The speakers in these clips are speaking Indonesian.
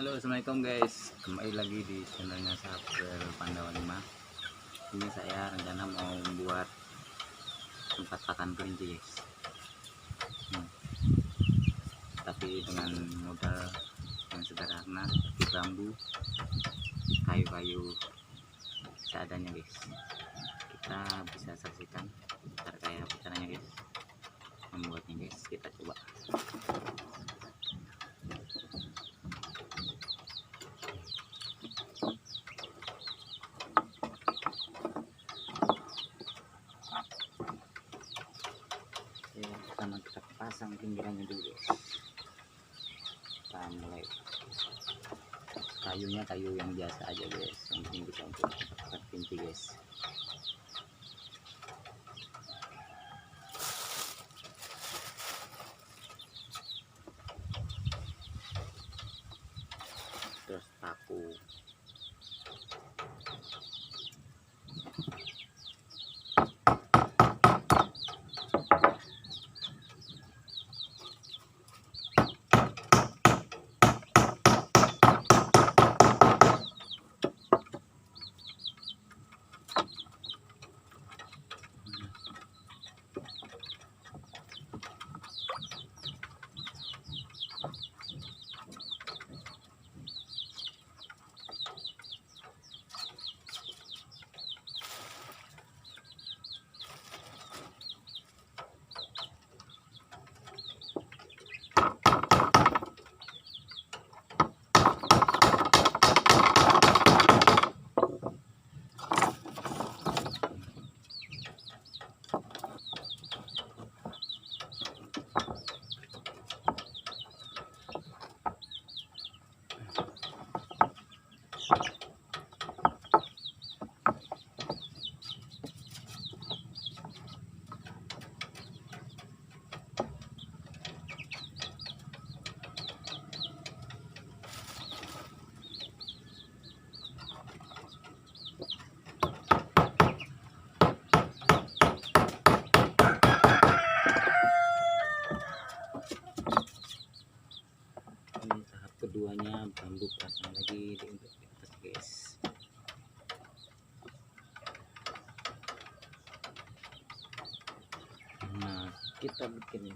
Halo, assalamualaikum guys, kembali lagi di channelnya Sabar Pandawa 5. Ini saya rencana mau membuat tempat pakan kelinci guys. Tapi dengan modal yang sederhana seperti bambu, kayu-kayu seadanya guys. Kita bisa saksikan cara kayak apa caranya guys membuatnya guys. Kita coba. Pertama kita pasang pinggirannya dulu guys. Kita mulai kayunya kayu yang biasa aja guys, yang penting kita untuk pakai kelinci guys. Terus paku, keduanya bambu pasang lagi di untuk atas guys. Nah, kita bikin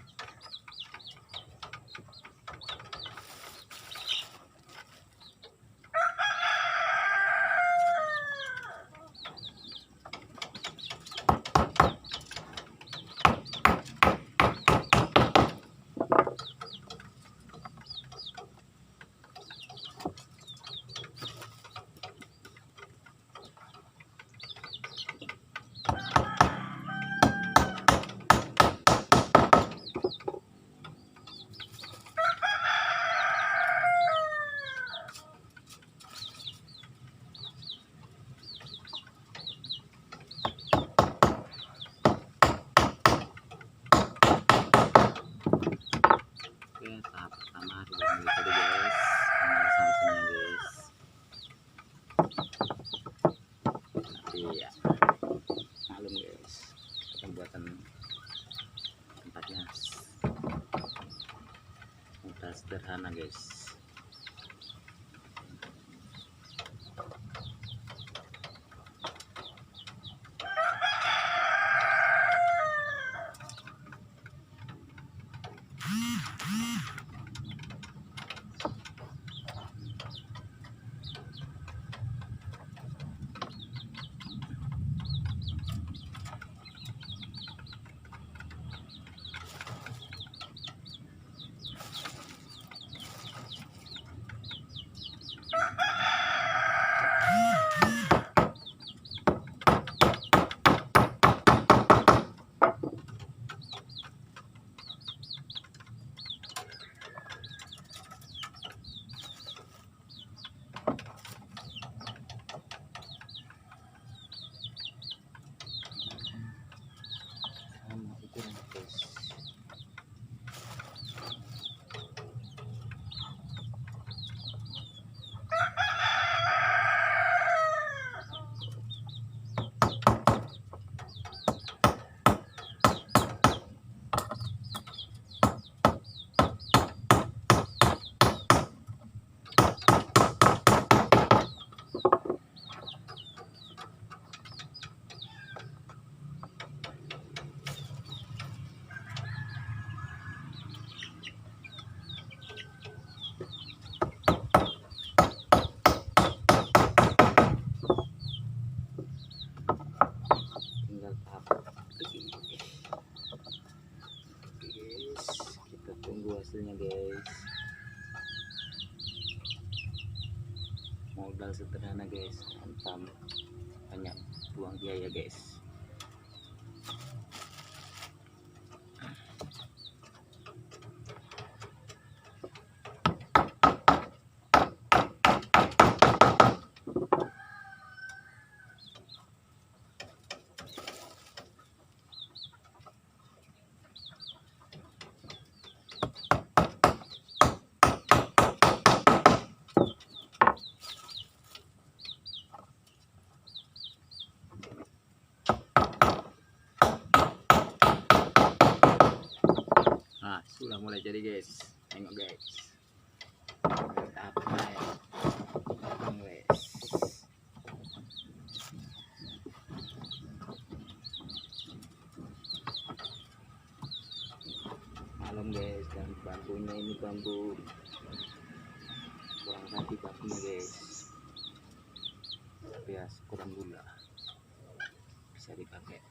tahap pertama sudah mulai tadi guys, ini sampingnya guys. Tapi ya maklum guys, pembuatan tempatnya mudah sederhana guys. hasilnya guys. Modal sederhana guys, tanpa banyak buang biaya guys. Nah, sudah mulai jadi guys. Tengok guys. Apa ya? Guys. Malam guys, dan bambunya ini bambu kurang rapi bambunya guys. Bias kurang gula. Bisa dipakai.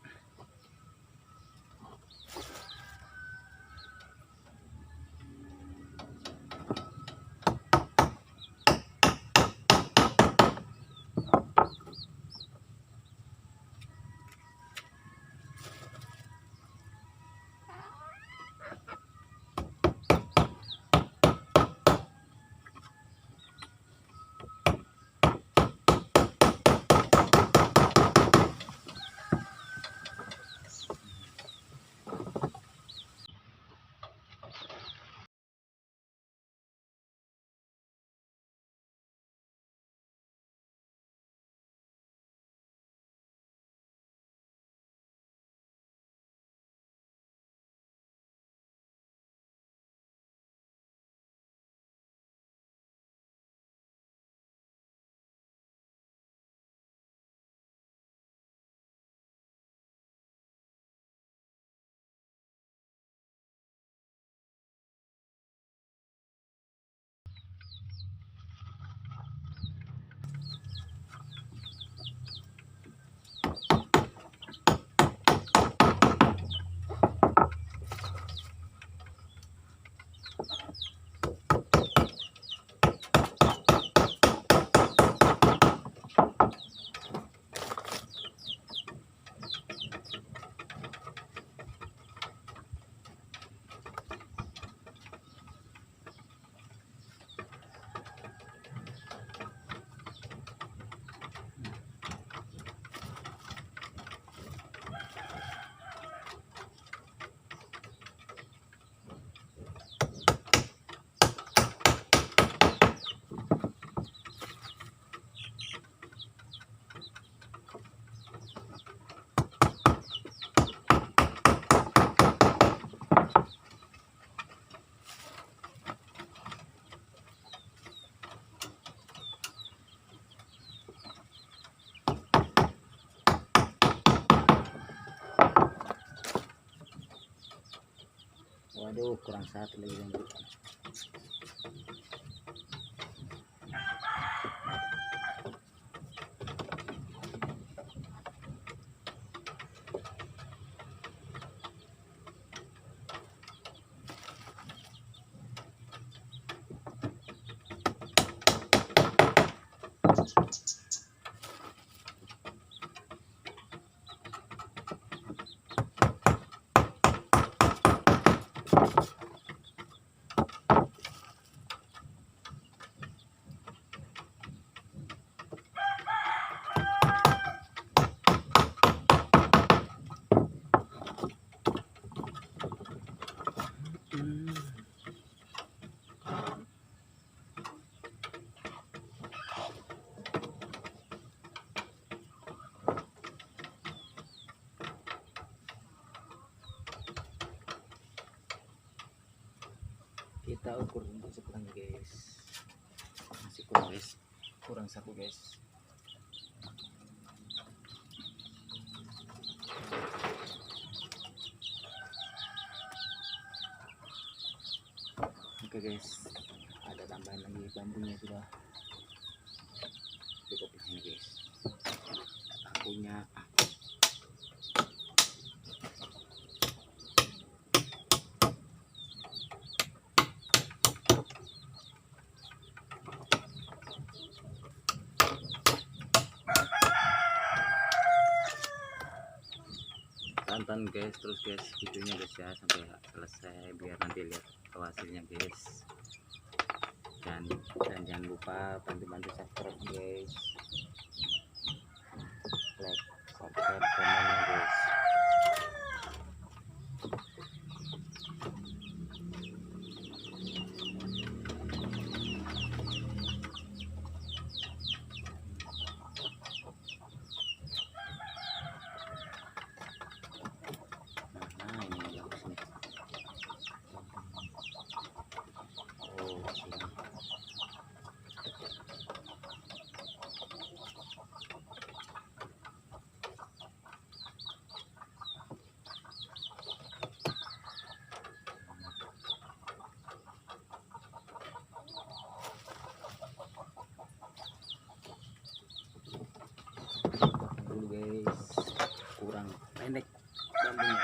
Waduh, kurang satu lagi yang bukan. Kita ukur untuk seberang guys, masih kurang guys, kurang satu guys. Oke guys, ada tambahan lagi bambunya sudah cukup di sini guys. Bambunya tonton guys terus guys videonya guys ya sampai selesai biar nanti lihat hasilnya guys. Dan jangan lupa bantu subscribe guys, like, subscribe, komennya guys. Dulu guys, kurang pendek bambunya.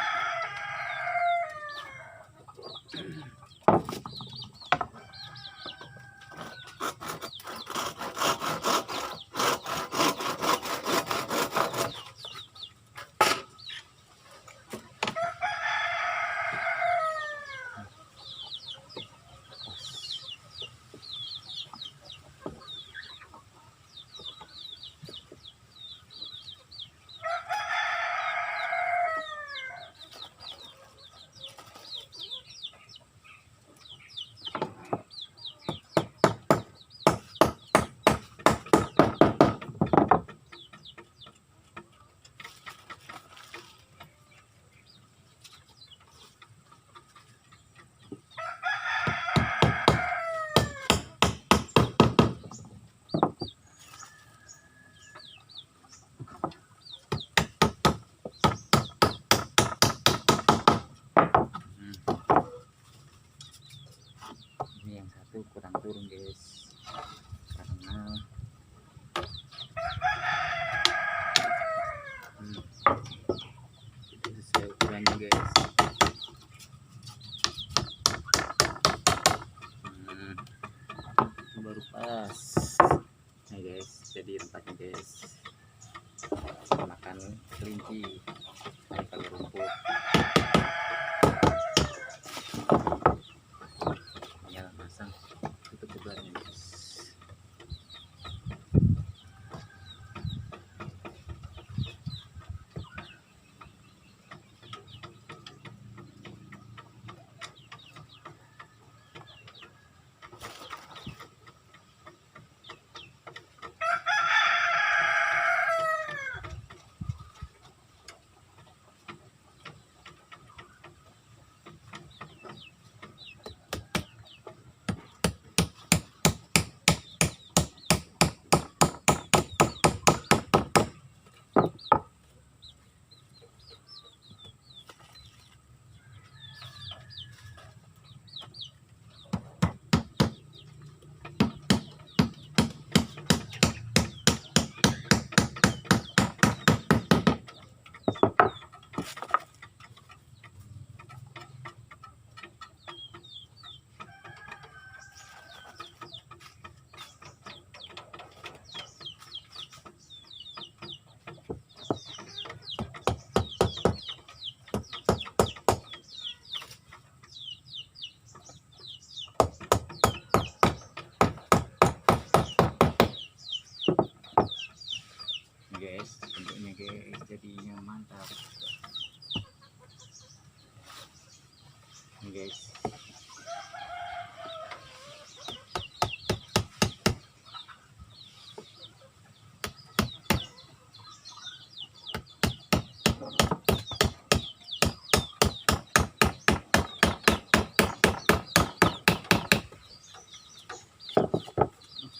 Ini yang satu kurang turun guys karena itu sesuai ukurannya guys. Baru pas. Nah guys, jadi tempatnya guys makan kelinci pakai rumput. Pasang tutup keduanya guys. Guys, bentuknya guys jadinya mantap. Ini guys.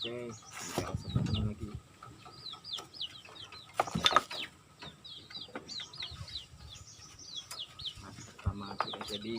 Oke, kita seperti lagi. Pertama sudah jadi.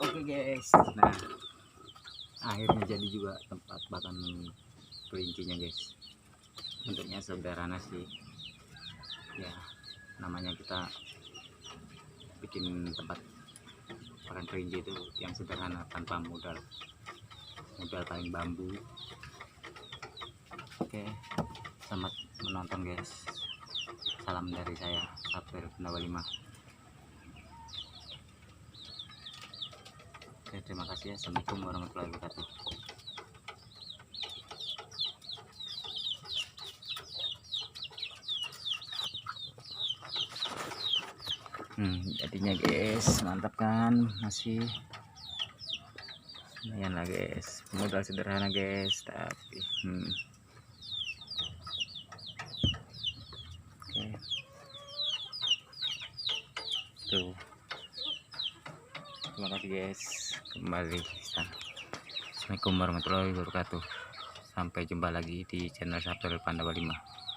Oke guys, nah akhirnya jadi juga tempat pakan kelincinya guys. Bentuknya sederhana sih ya, namanya kita bikin tempat pakan kelinci itu yang sederhana, tanpa modal paling bambu. Oke, selamat menonton guys, salam dari saya April Pendawa 5. Oke, terima kasih ya. Assalamualaikum warahmatullahi wabarakatuh. Jadinya guys, mantap kan? Masih lumayan lah guys, modal sederhana guys, tapi oke tuh, terima kasih guys. Kembali, assalamualaikum warahmatullahi wabarakatuh. Sampai jumpa lagi di channel April Pendawa 5.